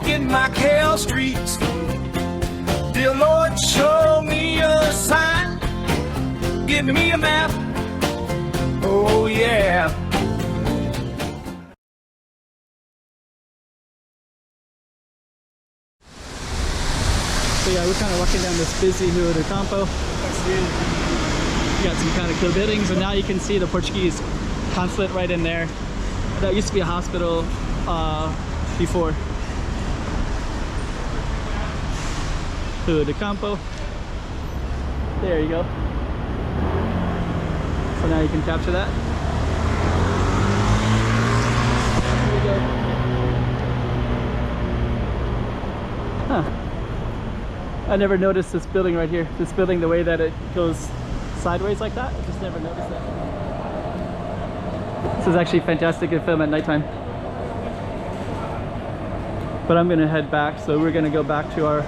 Walking Macau Streets. Dear Lord, show me a sign. Give me a map. Oh yeah. So yeah, we're kind of walking down this busy Rua do Campo. You got some kind of cool buildings, and now you can see the Portuguese consulate right in there. That used to be a hospital before. Rua do Campo. There you go. So now you can capture that. There you go. Huh. I never noticed this building right here. This building, the way that it goes sideways like that. I just never noticed that. This is actually fantastic to film at nighttime. But I'm gonna head back, so we're gonna go back to our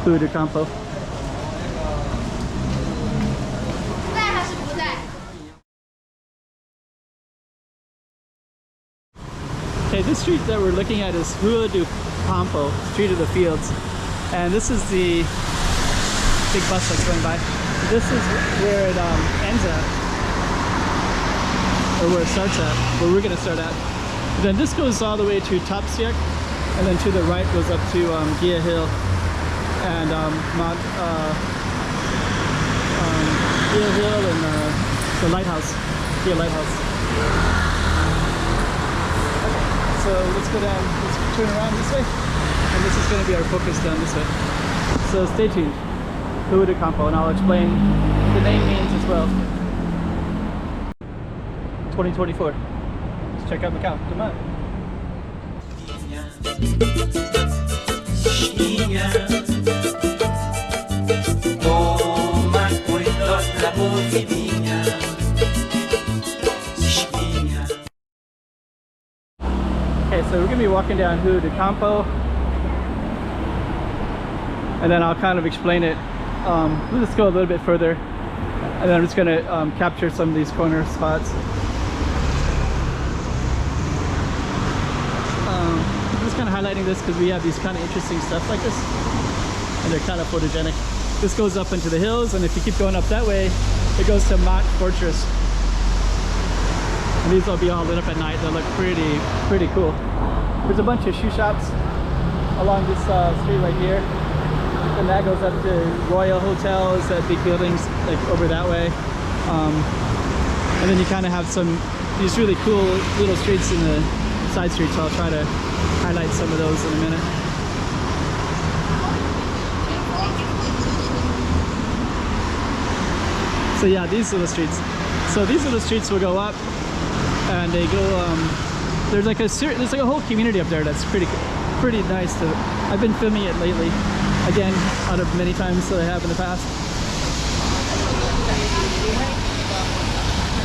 Rua do Campo. Okay, this street that we're looking at is Rua do Campo, Street of the Fields. And this is the big bus that's going by. This is where it ends at, or where it starts at, where we're going to start at. And then this goes all the way to Tapsiak, and then to the right goes up to Gia Hill and Gia Hill and the lighthouse, Gia Lighthouse. Okay, so let's go down, let's turn around this way. And this is going to be our focus down this way. So stay tuned. Rua do Campo, and I'll explain what the name means as well. 2024. Let's check out Macau. Come on. Okay, so we're going to be walking down Rua do Campo. And then I'll kind of explain it. We'll just go a little bit further, and then I'm just going to capture some of these corner spots. I'm just kind of highlighting this because we have these kind of interesting stuff like this, and they're kind of photogenic. This goes up into the hills, and if you keep going up that way, it goes to Mont Fortress. And these will be all lit up at night. They'll look pretty cool. There's a bunch of shoe shops along this street right here. And that goes up to Royal Hotels, big buildings like over that way. And then you kind of have these really cool little streets in the side streets. So I'll try to highlight some of those in a minute. So yeah, these little streets. So these little streets will go up, and they go. There's like a whole community up there that's pretty nice. I've been filming it lately. Again, out of many times that I have in the past.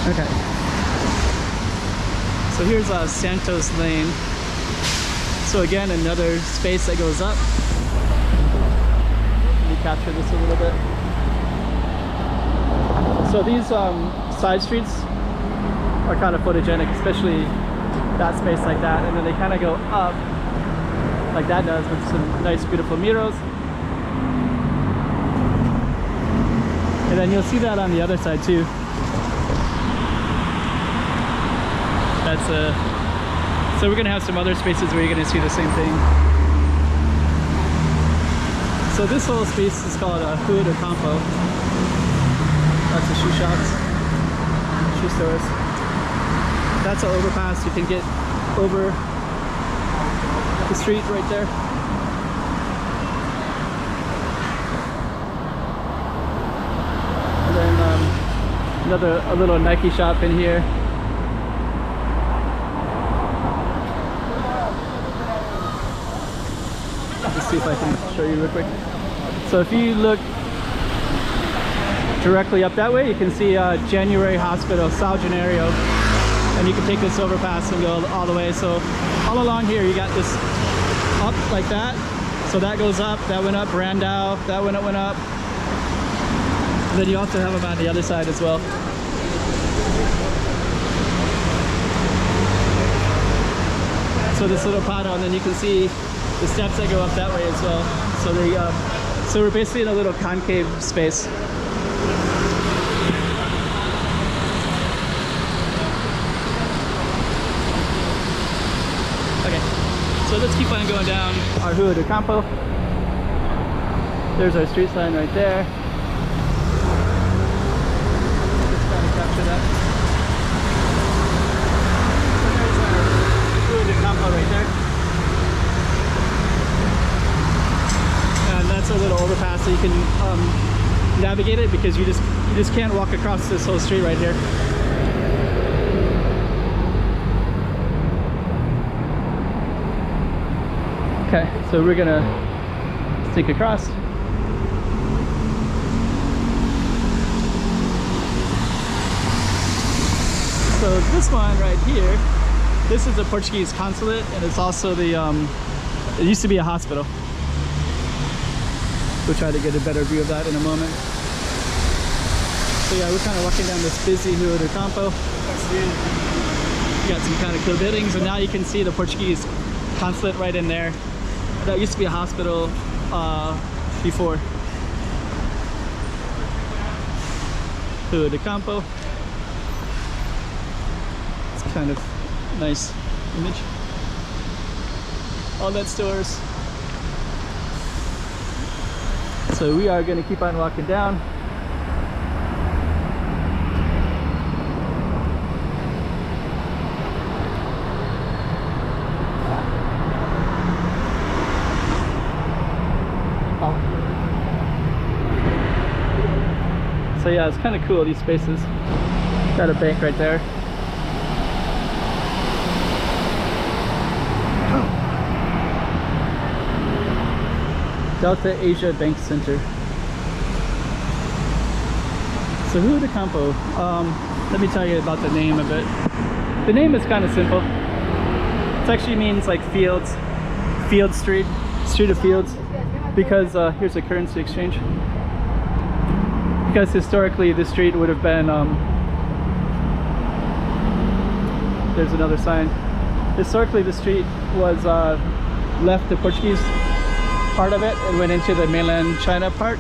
Okay. So here's Santos Lane. So again, another space that goes up. Let me capture this a little bit. So these side streets are kind of photogenic, especially that space like that. And then they kind of go up like that does, with some nice, beautiful murals. And then you'll see that on the other side too. So we're gonna have some other spaces where you're gonna see the same thing. So this whole space is called Rua do Campo. Lots of shoe shops, shoe stores. That's an overpass. You can get over the street right there. A little Nike shop in here. Let's see if I can show you real quick. So if you look directly up that way, you can see January Hospital, São Januário, and you can take this overpass and go all the way. So all along here, you got this up like that. So that goes up, that went up, Randau, that went up. And then you also have them on the other side as well. So this little paddle, and then you can see the steps that go up that way as well. So they so we're basically in a little concave space. Okay, so let's keep on going down our Rua do Campo. There's our street sign right there. Just trying to capture that. So there's our Rua do Campo right there. And that's a little overpass so you can navigate it, because you just can't walk across this whole street right here. Okay, so we're gonna sneak across. So this one right here, this is the Portuguese consulate, and it's also the it used to be a hospital. We'll try to get a better view of that in a moment. So yeah, we're kind of walking down this busy Rua do Campo. You got some kind of cool buildings, and now you can see the Portuguese consulate right in there. That used to be a hospital before. Rua do Campo. It's kind of nice image. All that stores. So we are going to keep on walking down. So yeah, it's kind of cool, these spaces. Got a bank right there. Delta Asia Bank Center. So Rua do Campo, let me tell you about the name of it. The name is kind of simple. It actually means like fields, field street, street of fields, because here's a currency exchange. Because historically the street would have been, there's another sign. Historically the street was left the Portuguese part of it and went into the mainland China part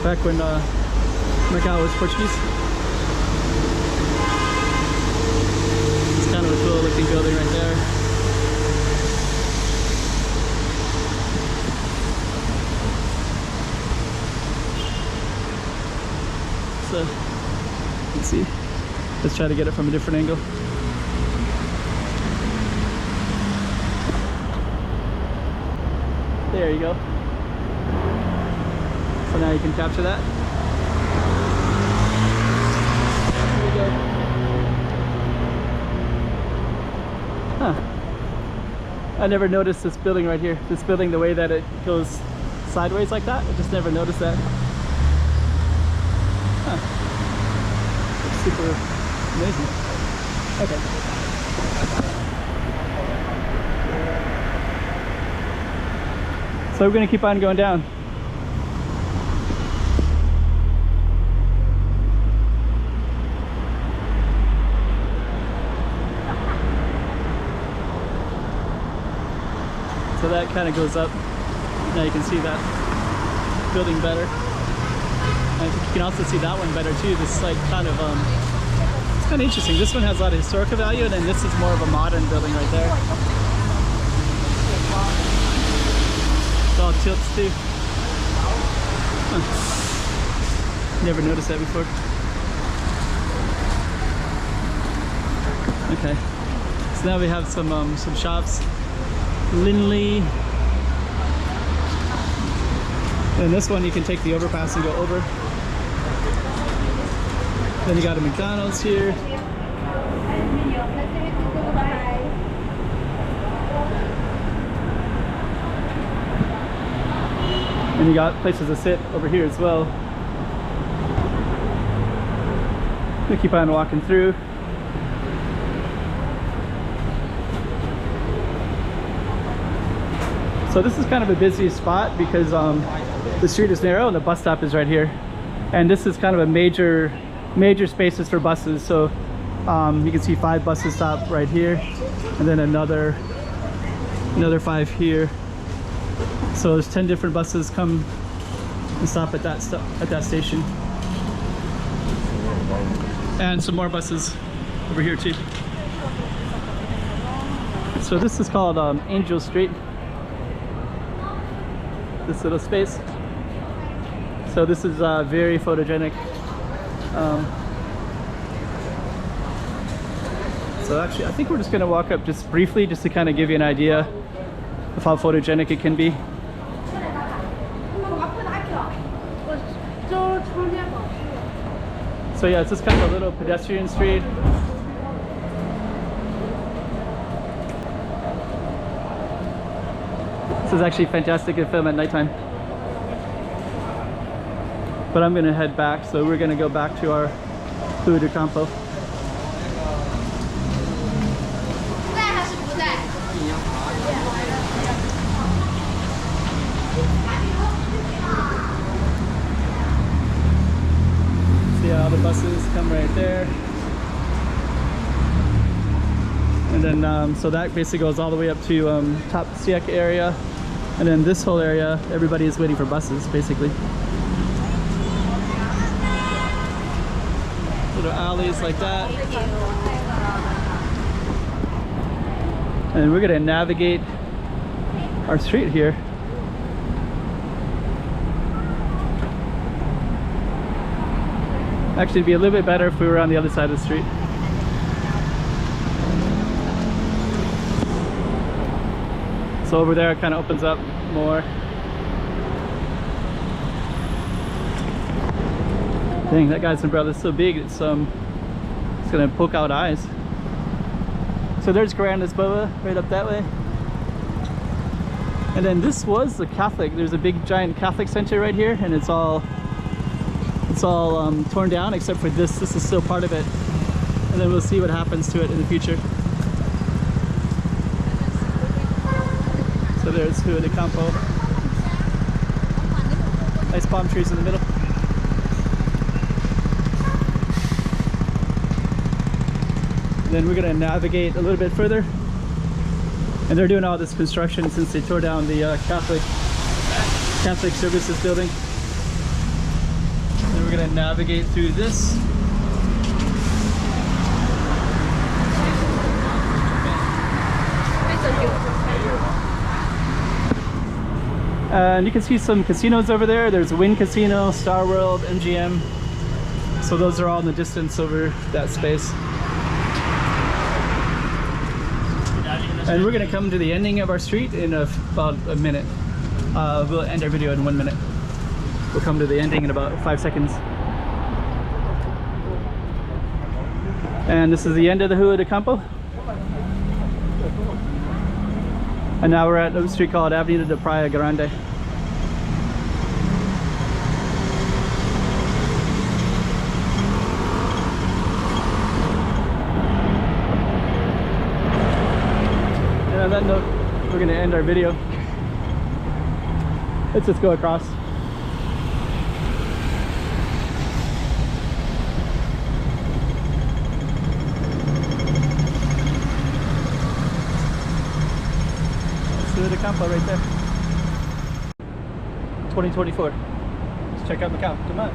back when Macau was Portuguese. It's kind of a cool looking building right there. So let's see, let's try to get it from a different angle. There you go. So now you can capture that. There we go. Huh. I never noticed this building right here. This building, the way that it goes sideways like that. I just never noticed that. Huh. It's super amazing. Okay. So we're going to keep on going down. So that kind of goes up. Now you can see that building better. And you can also see that one better too. This is like kind of it's kind of interesting. This one has a lot of historical value, and then this is more of a modern building right there. It all tilts too. Huh. Never noticed that before. Okay, so now we have some shops. Linley. And this one you can take the overpass and go over. Then you got a McDonald's here. And you got places to sit over here as well. We keep on walking through. So this is kind of a busy spot because the street is narrow and the bus stop is right here. And this is kind of a major spaces for buses. So you can see 5 buses stop right here, and then another another 5 here. So there's 10 different buses come and stop at that station. And some more buses over here too. So this is called Angel Street. This little space. So this is very photogenic. So actually, I think we're just gonna walk up just briefly, just to kind of give you an idea of how photogenic it can be. So yeah, it's just kind of a little pedestrian street. This is actually fantastic to film at nighttime. But I'm gonna head back, so we're gonna go back to our Rua do Campo. See how the buses come right there. And then, so that basically goes all the way up to Top Siak area. And then this whole area, everybody is waiting for buses, basically. Little alleys like that. And we're gonna navigate our street here. Actually, it'd be a little bit better if we were on the other side of the street. So over there it kind of opens up more. Dang, that guy's umbrella is so big, it's gonna poke out eyes. So there's Grand Lisboa right up that way. And then this was the Catholic. There's a big giant Catholic center right here, and it's all torn down except for this. This is still part of it. And then we'll see what happens to it in the future. So there's Rua do Campo. Nice palm trees in the middle. Then we're gonna navigate a little bit further. And they're doing all this construction since they tore down the Catholic Services building. Then we're gonna navigate through this. And you can see some casinos over there. There's Wynn Casino, Star World, MGM. So those are all in the distance over that space. And we're gonna come to the ending of our street in about a minute. We'll end our video in 1 minute. We'll come to the ending in about 5 seconds. And this is the end of the Rua do Campo. And now we're at a street called Avenida de Praia Grande. And on that note, we're going to end our video. Let's just go across. Rua do Campo right there. 2024. Let's check out Macau. Come on.